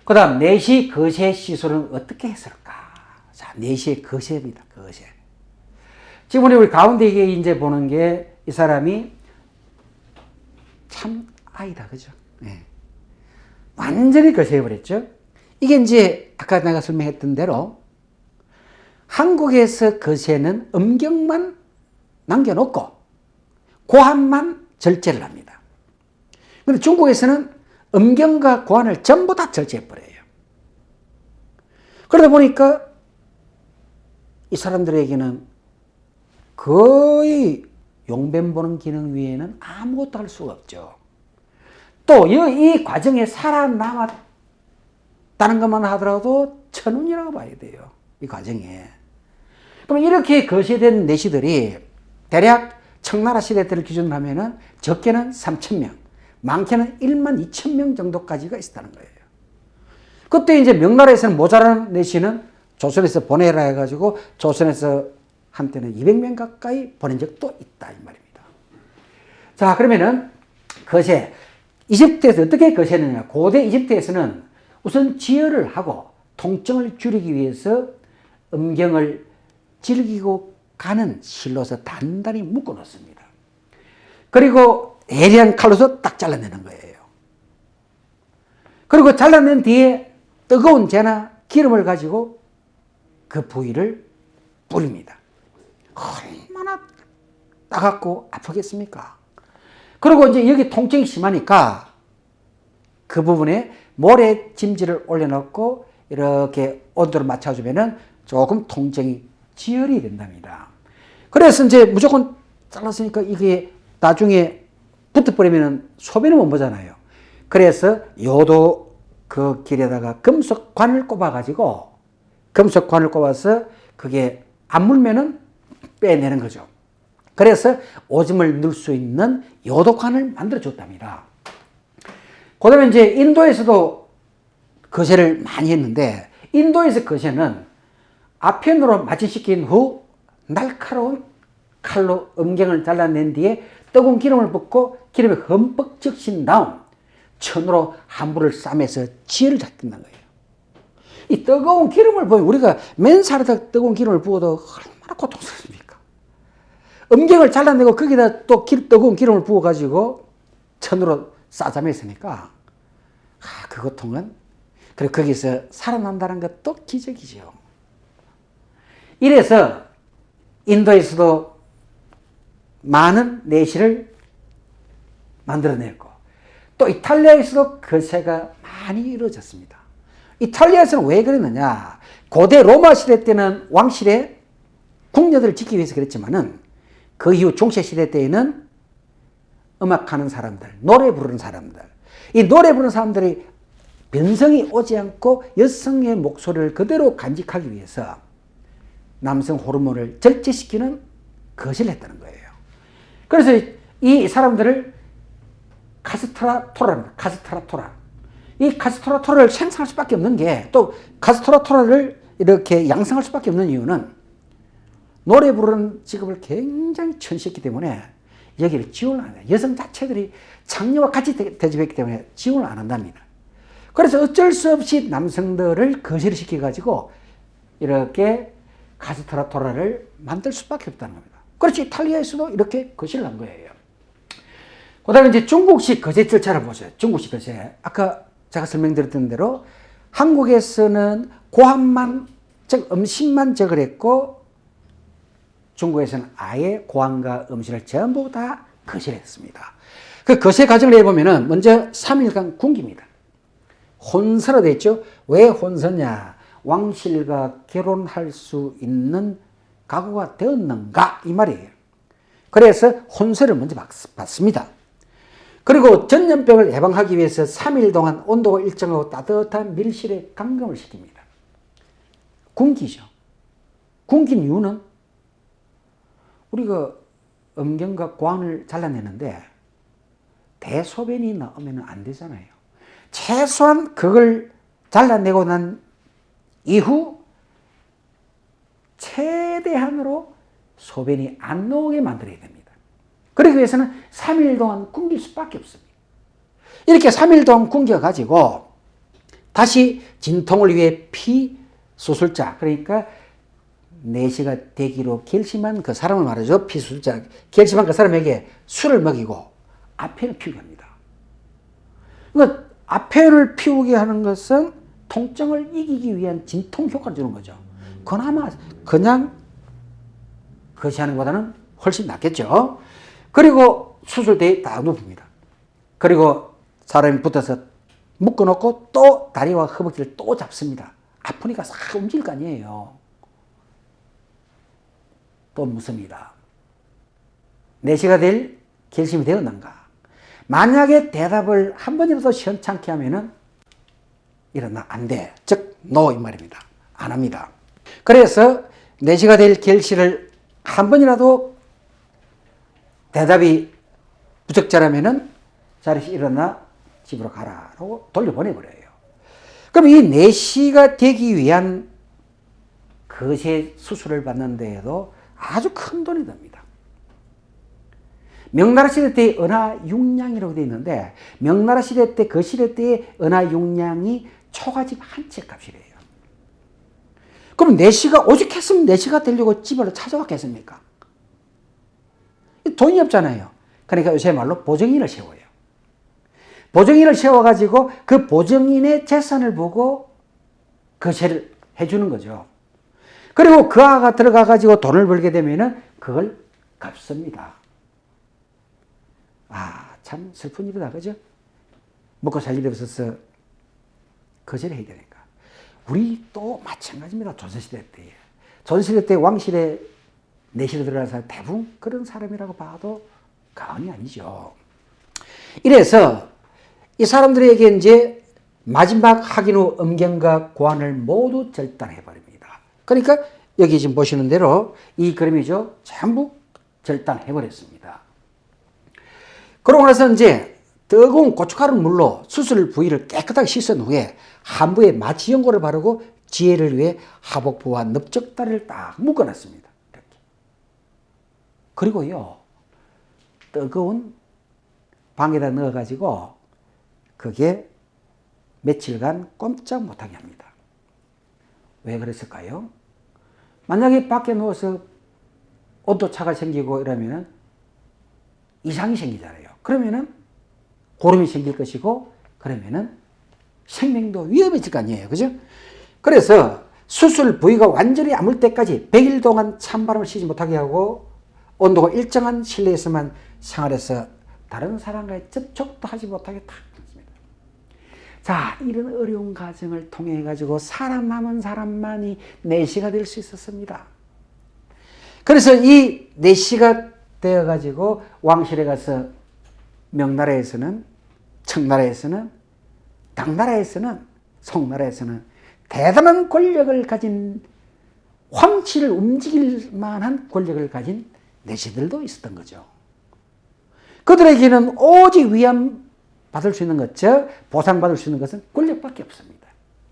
그 다음, 내시 거세 시술은 어떻게 했을까? 자, 내시의 거세입니다. 거세. 지금 우리 가운데 이제 보는 게 이 사람이 참 아이다. 그죠? 네. 완전히 거세해버렸죠? 이게 이제 아까 내가 설명했던 대로 한국에서 거세는 음경만 남겨놓고 고한만 절제를 합니다. 그런데 중국에서는 음경과 고한을 전부 다 절제해버려요. 그러다 보니까 이 사람들에게는 거의 용변 보는 기능 외에는 아무것도 할 수가 없죠. 또 이 과정에 살아남았다는 것만 하더라도 천운이라고 봐야 돼요. 이 과정에. 그럼 이렇게 거세된 내시들이 대략 청나라 시대 때를 기준으로 하면은 적게는 3,000명, 많게는 12,000명 정도까지가 있었다는 거예요. 그때 이제 명나라에서는 모자란 내시는 조선에서 보내라 해가지고 조선에서 한때는 200명 가까이 보낸 적도 있다 이 말입니다. 자, 그러면은 거세. 이집트에서 어떻게 거세했느냐. 고대 이집트에서는 우선 지혈을 하고 통증을 줄이기 위해서 음경을 즐기고 가는 실로서 단단히 묶어 놓습니다. 그리고 예리한 칼로서 딱 잘라내는 거예요. 그리고 잘라낸 뒤에 뜨거운 재나 기름을 가지고 그 부위를 뿌립니다. 얼마나 따갑고 아프겠습니까? 그리고 이제 여기 통증이 심하니까 그 부분에 모래찜질을 올려놓고 이렇게 온도를 맞춰주면은 조금 통증이 지혈이 된답니다. 그래서 이제 무조건 잘랐으니까 이게 나중에 붙어버리면 소변을 못 보잖아요. 그래서 요도 그 길에다가 금속관을 꼽아가지고 금속관을 꼽아서 그게 안 물면은 빼내는 거죠. 그래서 오줌을 넣을 수 있는 요도관을 만들어 줬답니다. 그 다음에 이제 인도에서도 거세를 많이 했는데, 인도에서 거세는 아편으로 마취시킨 후 날카로운 칼로 음경을 잘라낸 뒤에 뜨거운 기름을 붓고 기름에 흠뻑 적신 다음 천으로 함부를 싸매서 지혈을 잡는다는 거예요. 이 뜨거운 기름을 보면 우리가 맨살에다 뜨거운 기름을 부어도 얼마나 고통스럽습니까? 음경을 잘라내고 거기다 또 뜨거운 기름을 부어가지고 천으로 싸잠했으니까 그 고통은, 그리고 거기서 살아난다는 것도 기적이죠. 이래서 인도에서도 많은 내시를 만들어냈고 또 이탈리아에서도 거세가 많이 이루어졌습니다. 이탈리아에서는 왜 그랬느냐. 고대 로마 시대 때는 왕실의 궁녀들을 지키기 위해서 그랬지만은 그 이후 중세시대 때에는 음악하는 사람들, 노래 부르는 사람들, 이 노래 부르는 사람들이 변성이 오지 않고 여성의 목소리를 그대로 간직하기 위해서 남성 호르몬을 절제시키는 거세를 했다는 거예요. 그래서 이 사람들을 카스트라토라입니다. 카스트라토라. 이 카스트라토라를 생산할 수밖에 없는 게, 또 카스트라토라를 이렇게 양성할 수밖에 없는 이유는 노래 부르는 직업을 굉장히 천시했기 때문에 여기를 지원을 안 해요. 여성 자체들이 장녀와 같이 대접했기 때문에 지원을 안 한답니다. 그래서 어쩔 수 없이 남성들을 거세를 시켜가지고 이렇게 카스트라토라를 만들 수밖에 없다는 겁니다. 그렇지, 이탈리아에서도 이렇게 거세를 한 거예요. 그 다음에 이제 중국식 거세 절차를 보세요. 중국식 거세. 아까 제가 설명드렸던 대로 한국에서는 고한만, 즉 음식만 적을 했고 중국에서는 아예 고한과 음식을 전부 다 거세를 했습니다. 그 거세 과정을 해보면은 먼저 3일간 굶깁니다. 혼서로 되어 있죠. 왜 혼서냐? 왕실과 결혼할 수 있는 각오가 되었는가? 이 말이에요. 그래서 혼서를 먼저 받습니다. 그리고 전염병을 예방하기 위해서 3일 동안 온도가 일정하고 따뜻한 밀실에 감금을 시킵니다. 굶기죠. 굶긴 이유는 우리가 음경과 고환을 잘라내는데 대소변이 나오면 안 되잖아요. 최소한 그걸 잘라내고 난 이후 최대한으로 소변이 안 나오게 만들어야 됩니다. 그러기 위해서는 3일 동안 굶길 수밖에 없습니다. 이렇게 3일 동안 굶겨가지고 다시 진통을 위해 피수술자, 그러니까 내시가 되기로 결심한 그 사람을 말하죠. 피수술자. 결심한 그 사람에게 술을 먹이고 아페를 피우게 합니다. 그러니까 아페를 피우게 하는 것은 통증을 이기기 위한 진통 효과를 주는 거죠. 그나마 그냥 그것이 하는 것보다는 훨씬 낫겠죠. 그리고 수술대에 딱 눕힙니다. 그리고 사람이 붙어서 묶어놓고 또 다리와 허벅지를 또 잡습니다. 아프니까 싹 움직일 거 아니에요. 또 묻습니다. 내시가 될 결심이 되었는가? 만약에 대답을 한 번이라도 시원찮게 하면은 일어나 안 돼. 즉, 노 이 말입니다. 안 합니다. 그래서 내시가 될 결실을 한 번이라도 대답이 부적절하면은 자리에서 일어나 집으로 가라라고 돌려보내버려요. 그럼 이 내시가 되기 위한 거세 수술을 받는 데에도 아주 큰 돈이 듭니다. 명나라 시대 때 은하 6냥이라고 되어 있는데 명나라 시대 때 그 시대 때의 은하 6냥이 초가집 한 채 값이래요. 그럼 내시가 오죽했으면 내시가 되려고 집을 찾아왔겠습니까? 돈이 없잖아요. 그러니까 요새 말로 보정인을 세워요. 보정인을 세워가지고 그 보정인의 재산을 보고 거세를 해주는 거죠. 그리고 그 아가 들어가가지고 돈을 벌게 되면은 그걸 갚습니다. 아, 참 슬픈 일이다, 그죠? 먹고 살 일이 없어서 거세를 해야 되니까. 우리 또 마찬가지입니다. 조선시대 때. 조선시대 때 왕실에 내시로 들어간 사람 대부분 그런 사람이라고 봐도 과언이 아니죠. 이래서 이 사람들에게 이제 마지막 학인 후 음경과 고환을 모두 절단해버립니다. 그러니까 여기 지금 보시는 대로 이 그림이죠. 전부 절단해버렸습니다. 그러고 나서 이제 뜨거운 고춧가루 물로 수술 부위를 깨끗하게 씻은 후에 한부에 마취연고를 바르고 지혜를 위해 하복부와 넓적다리를 딱 묶어놨습니다. 이렇게. 그리고요, 뜨거운 방에다 넣어가지고 그게 며칠간 꼼짝 못하게 합니다. 왜 그랬을까요? 만약에 밖에 누워서 온도차가 생기고 이러면 이상이 생기잖아요. 그러면은 고름이 생길 것이고, 그러면은 생명도 위험해질 거 아니에요. 그죠? 그래서 수술 부위가 완전히 아물 때까지 100일 동안 찬바람을 쉬지 못하게 하고 온도가 일정한 실내에서만 생활해서 다른 사람과의 접촉도 하지 못하게 탁 했습니다. 자, 이런 어려운 과정을 통해 가지고 살아남은 사람만이 내시가 될 수 있었습니다. 그래서 이 내시가 되어 가지고 왕실에 가서 명나라에서는, 청나라에서는, 당나라에서는, 송나라에서는 대단한 권력을 가진, 황치를 움직일 만한 권력을 가진 내시들도 있었던 거죠. 그들에게는 오직 위안 받을 수 있는 것, 즉 보상받을 수 있는 것은 권력밖에 없습니다.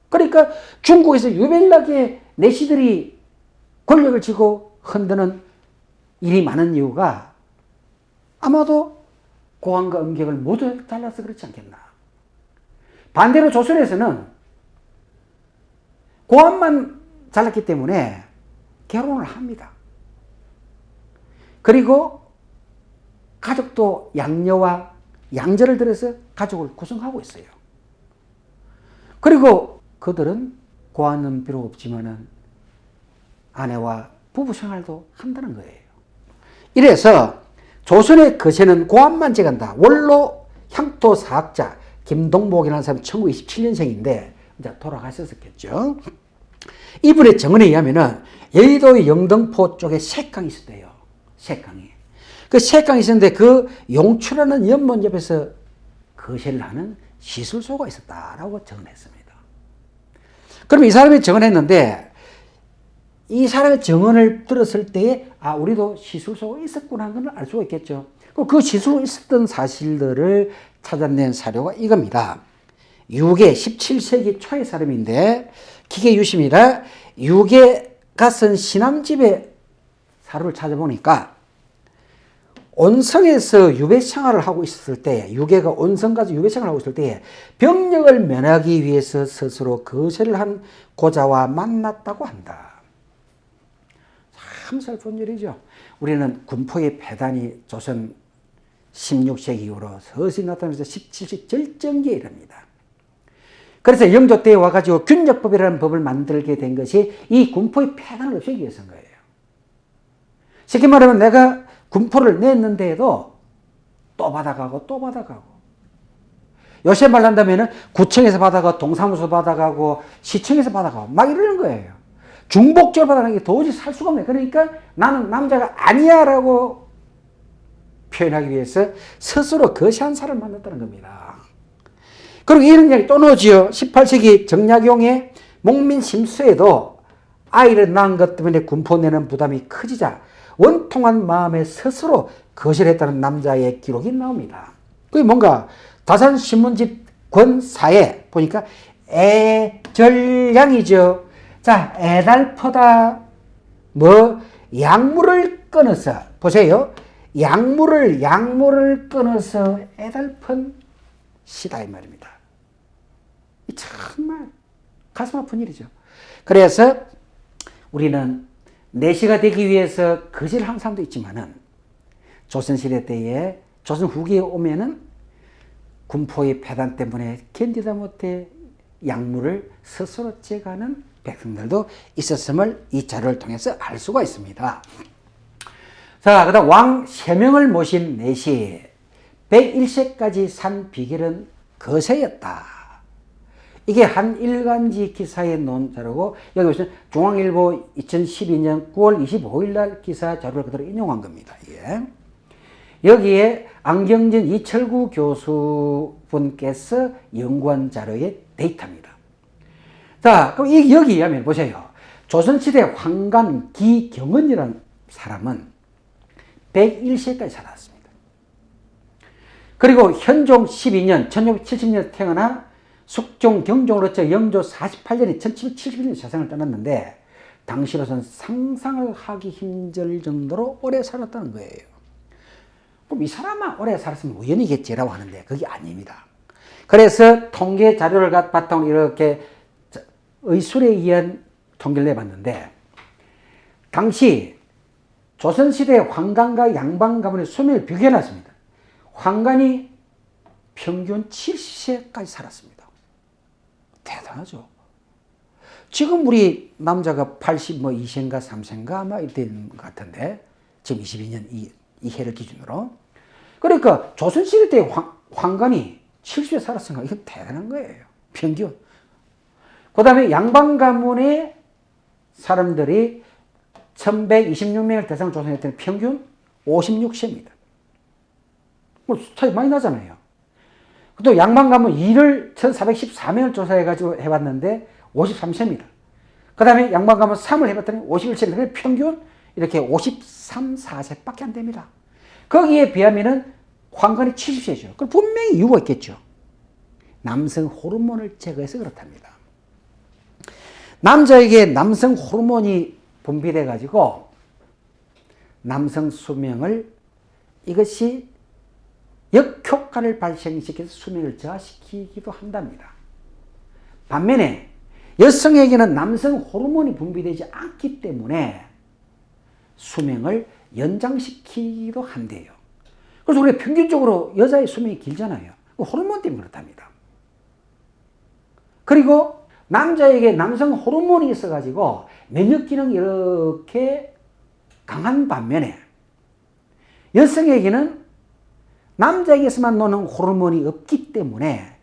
그러니까 중국에서 유별나게 내시들이 권력을 쥐고 흔드는 일이 많은 이유가 아마도 고환과 음경을 모두 잘라서 그렇지 않겠나. 반대로 조선에서는 고환만 잘랐기 때문에 결혼을 합니다. 그리고 가족도 양녀와 양절을 들여서 가족을 구성하고 있어요. 그리고 그들은 고환은 비록 없지만은 아내와 부부 생활도 한다는 거예요. 이래서 조선의 거세는 고환만 제간다. 원로 향토 사학자 김동복이라는 사람이 1927년생인데 이제 돌아가셨었겠죠. 이분의 증언에 의하면은 여의도의 영등포 쪽에 색강이 있었대요. 색강이. 그 색강이 있었는데 그 용추라는 연못 옆에서 거세를 하는 시술소가 있었다라고 증언했습니다. 그럼 이 사람이 증언했는데 이 사람의 증언을 들었을 때에 아, 우리도 시술소가 있었구나 하는 걸 알 수가 있겠죠. 그 시술소 있었던 사실들을 찾아낸 사료가 이겁니다. 유계 17세기 초의 사람인데 기계 유심이라 유계가 쓴 신함집의 사료를 찾아보니까 온성에서 유배 생활을 하고 있었을 때, 유괴가 온성 가서 유배 생활을 하고 있을 때 병력을 면하기 위해서 스스로 거절을 한 고자와 만났다고 한다. 참 슬픈 일이죠. 우리는 군포의 폐단이 조선 16세기 이후로 서서히 나타나면서 17세기 절정기에 이릅니다. 그래서 영조 때에 와가지고 균역법이라는 법을 만들게 된 것이 이 군포의 폐단을 없애기 위해서인 거예요. 쉽게 말하면 내가 군포를 냈는데도 또 받아가고 또 받아가고, 요새 말 한다면 구청에서 받아가고 동사무소 받아가고 시청에서 받아가고 막 이러는 거예요. 중복적으로 받아가는 게 도저히 살 수가 없네. 그러니까 나는 남자가 아니야 라고 표현하기 위해서 스스로 거시한 사람을 만났다는 겁니다. 그리고 이런 이야기 또 나오지요. 18세기 정약용의 목민심수에도 아이를 낳은 것 때문에 군포 내는 부담이 커지자 원통한 마음에 스스로 거절했다는 남자의 기록이 나옵니다. 그게 뭔가 다산신문집 권사에 보니까 애절량이죠. 자, 애달퍼다. 뭐 약물을 끊어서, 보세요. 약물을 끊어서 애달픈 시다 이 말입니다. 정말 가슴 아픈 일이죠. 그래서 우리는 내시가 되기 위해서 거절을 한 사람도 있지만은 조선시대 때에 조선 후기에 오면은 군포의 폐단 때문에 견디다 못해 약물을 스스로 제거하는 백성들도 있었음을 이 자료를 통해서 알 수가 있습니다. 자, 그다음 왕 3명을 모신 내시 101세까지 산 비결은 거세였다. 이게 한 일간지 기사에 놓은 자료고, 여기 보시면 중앙일보 2012년 9월 25일 날 기사 자료를 그대로 인용한 겁니다. 예. 여기에 안경진 이철구 교수분께서 연구한 자료의 데이터입니다. 자, 그럼 여기 의하면 보세요. 조선시대 황간 기경은이라는 사람은 101세까지 살았습니다. 그리고 현종 12년 1670년 태어나 숙종 경종으로서 영조 48년에 1771년 세상을 떠났는데 당시로선 상상을 하기 힘들 정도로 오래 살았다는 거예요. 그럼 이 사람만 오래 살았으면 우연이겠지라고 하는데 그게 아닙니다. 그래서 통계 자료를 바탕으로 이렇게 의술에 의한 통계를 내봤는데, 당시 조선시대 황간과 양반 가문의 수명을 비교해놨습니다. 황간이 평균 70세까지 살았습니다. 대단하죠. 지금 우리 남자가 82세인가 3세인가 아마 이랬던 것 같은데, 지금 22년 이 해를 기준으로. 그러니까 조선시대 때 황간이 70세 살았으니까 이건 대단한 거예요. 평균. 그 다음에 양반 가문의 사람들이 1126명을 대상으로 조사했더니 평균 56세입니다. 뭐 차이 많이 나잖아요. 또 양반 가문 2를 1414명을 조사해가지고 해봤는데 53세입니다. 그 다음에 양반 가문 3을 해봤더니 51세입니다. 평균 이렇게 53, 4세밖에 안 됩니다. 거기에 비하면은 황간이 70세죠. 그럼 분명히 이유가 있겠죠. 남성 호르몬을 제거해서 그렇답니다. 남자에게 남성 호르몬이 분비돼 가지고 남성 수명을, 이것이 역효과를 발생시켜서 수명을 저하시키기도 한답니다. 반면에 여성에게는 남성 호르몬이 분비되지 않기 때문에 수명을 연장시키기도 한대요. 그래서 우리가 평균적으로 여자의 수명이 길잖아요. 호르몬 때문에 그렇답니다. 그리고 남자에게 남성 호르몬이 있어가지고 면역 기능이 이렇게 강한 반면에 여성에게는 남자에게서만 노는 호르몬이 없기 때문에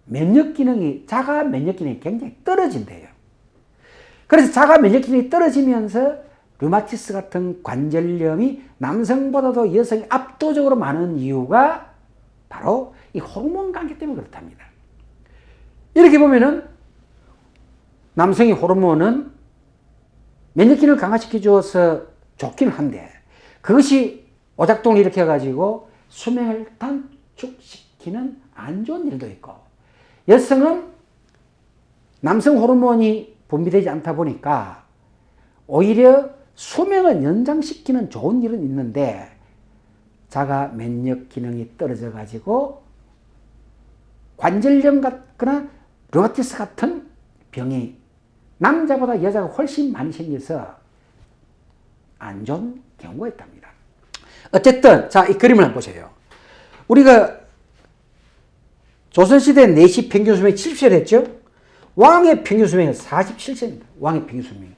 면역 기능이, 자가 면역 기능이 굉장히 떨어진대요. 그래서 자가 면역 기능이 떨어지면서 류마티스 같은 관절염이 남성보다도 여성이 압도적으로 많은 이유가 바로 이 호르몬 관계 때문에 그렇답니다. 이렇게 보면은 남성의 호르몬은 면역 기능을 강화시켜 주어서 좋긴 한데 그것이 오작동을 일으켜 가지고 수명을 단축시키는 안 좋은 일도 있고, 여성은 남성 호르몬이 분비되지 않다 보니까 오히려 수명을 연장시키는 좋은 일은 있는데 자가 면역 기능이 떨어져 가지고 관절염 같거나 류마티스 같은 병이 남자보다 여자가 훨씬 많이 생겨서 안 좋은 경우가 있답니다. 어쨌든 자, 이 그림을 한번 보세요. 우리가 조선시대 내시 평균 수명이 70세 됐죠? 왕의 평균 수명이 47세입니다. 왕의 평균 수명이.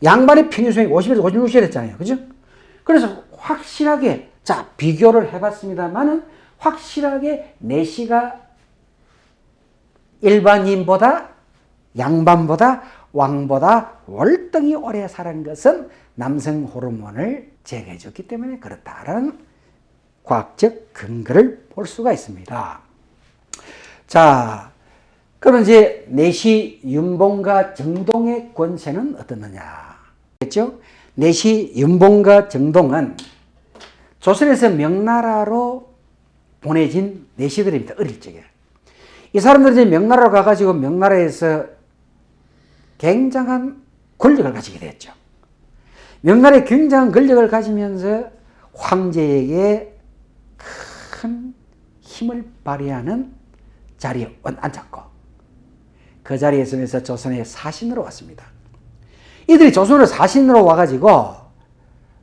양반의 평균 수명이 50에서 56세 됐잖아요. 그죠? 그래서 확실하게, 자, 비교를 해봤습니다만은 확실하게 내시가 일반인보다, 양반보다, 왕보다 월등히 오래 사는 것은 남성 호르몬을 제거해줬기 때문에 그렇다라는 과학적 근거를 볼 수가 있습니다. 자, 그럼 이제 내시 윤봉과 정동의 권세는 어떻느냐? 그렇죠? 내시 윤봉과 정동은 조선에서 명나라로 보내진 내시들입니다. 어릴 적에. 이 사람들이 이제 명나라로 가가지고 명나라에서 굉장한 권력을 가지게 됐죠. 명나라에 굉장한 권력을 가지면서 황제에게 큰 힘을 발휘하는 자리에 앉았고 그 자리에 있으면서 조선의 사신으로 왔습니다. 이들이 조선으로 사신으로 와가지고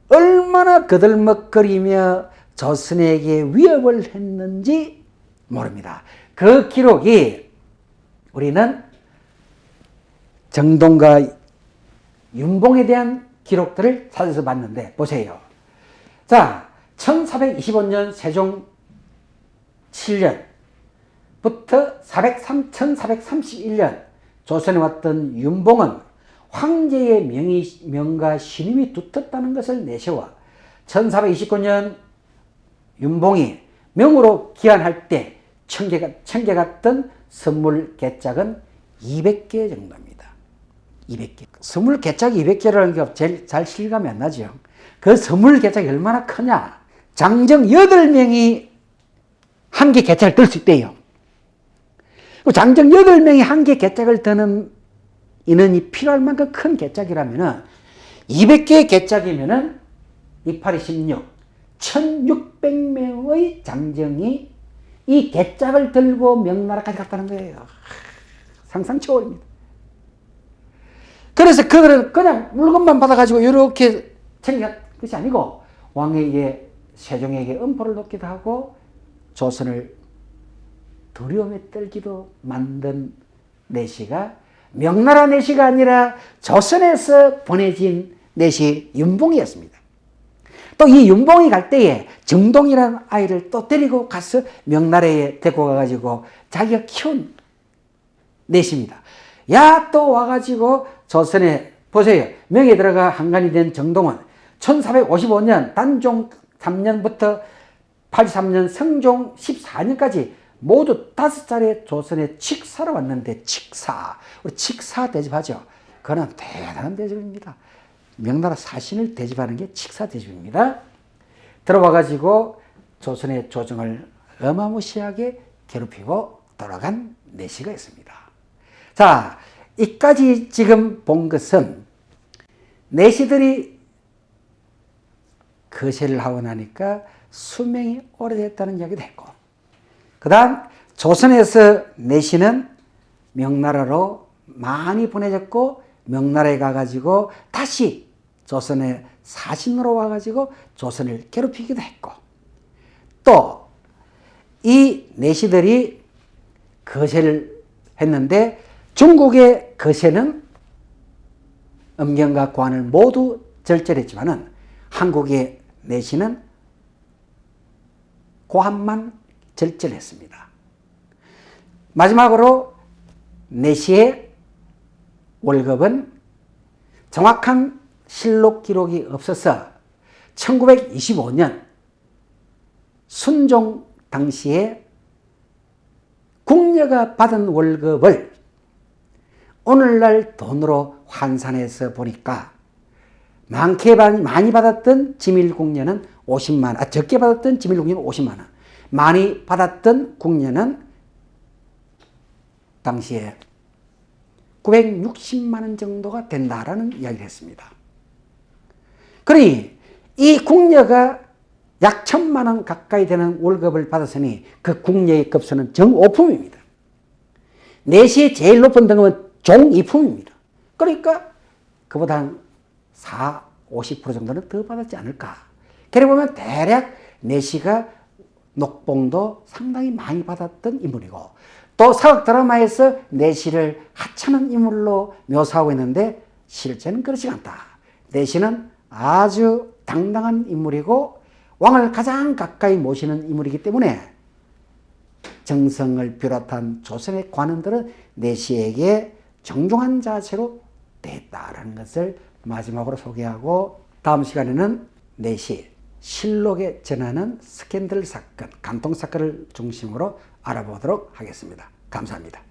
얼마나 거들먹거리며 조선에게 위협을 했는지 모릅니다. 그 기록이 우리는 정동과 윤봉에 대한 기록들을 찾아서 봤는데 보세요. 자, 1425년 세종 7년부터 1431년 조선에 왔던 윤봉은 황제의 명과 신임이 두텁다는 것을 내세워 1429년 윤봉이 명으로 기한할 때 챙겨갔던 선물 개짝은 200개 정도입니다. 200개. 선물 개짝이 200개라는 게 제일 잘 실감이 안 나죠. 그 선물 개짝이 얼마나 크냐. 장정 8명이 한 개 개짝을 들 수 있대요. 장정 8명이 한 개 개짝을 드는 인원이 필요할 만큼 큰 개짝이라면은 200개의 개짝이면은 28이 16, 1600명의 장정이 이 개짝을 들고 명나라까지 갔다는 거예요. 상상 초월입니다. 그래서 그들은 그냥 물건만 받아가지고 이렇게 챙겨간 것이 아니고 왕에게, 세종에게 엄포를 놓기도 하고 조선을 두려움에 떨기도 만든 내시가 명나라 내시가 아니라 조선에서 보내진 내시 윤봉이었습니다. 또 이 윤봉이 갈 때에 정동이라는 아이를 또 데리고 가서 명나라에 데리고 가가지고 자기가 키운 내시입니다. 야, 또 와가지고 조선에 보세요. 명에 들어가 한간이 된 정동은 1455년 단종 3년부터 83년 성종 14년까지 모두 5차례 조선에 칙사로 왔는데 칙사, 우리 칙사 대접하죠. 그거는 대단한 대접입니다. 명나라 사신을 대접하는 게 칙사 대접입니다. 들어와가지고 조선의 조정을 어마무시하게 괴롭히고 돌아간 내시가 있습니다. 자, 이까지 지금 본 것은 내시들이 거세를 하고 나니까 수명이 오래됐다는 이야기도 했고, 그 다음 조선에서 내시는 명나라로 많이 보내졌고 명나라에 가가지고 다시 조선의 사신으로 와가지고 조선을 괴롭히기도 했고, 또 이 내시들이 거세를 했는데 중국의 거세는 음경과 관을 모두 절절했지만은 한국의 내시는 고한만 절절했습니다. 마지막으로 내시의 월급은 정확한 실록 기록이 없어서 1925년 순종 당시에 궁녀가 받은 월급을 오늘날 돈으로 환산해서 보니까 많이 받았던 지밀궁녀는 50만 원, 적게 받았던 지밀궁녀는 50만 원, 많이 받았던 궁녀는 당시에 960만 원 정도가 된다라는 이야기를 했습니다. 그러니 이 궁녀가 약 1,000만 원 가까이 되는 월급을 받았으니 그 국내의 급수는 정오품입니다. 내시의 제일 높은 등급은 종이품입니다. 그러니까 그보다 한 50% 정도는 더 받았지 않을까. 그래 보면 대략 내시가 녹봉도 상당히 많이 받았던 인물이고, 또 사극 드라마에서 내시를 하찮은 인물로 묘사하고 있는데 실제는 그렇지 않다. 내시는 아주 당당한 인물이고 왕을 가장 가까이 모시는 인물이기 때문에 정성을 비롯한 조선의 관원들은 내시에게 정중한 자세로 대했다라는 것을 마지막으로 소개하고, 다음 시간에는 내시 실록에 전하는 스캔들 사건, 간통 사건을 중심으로 알아보도록 하겠습니다. 감사합니다.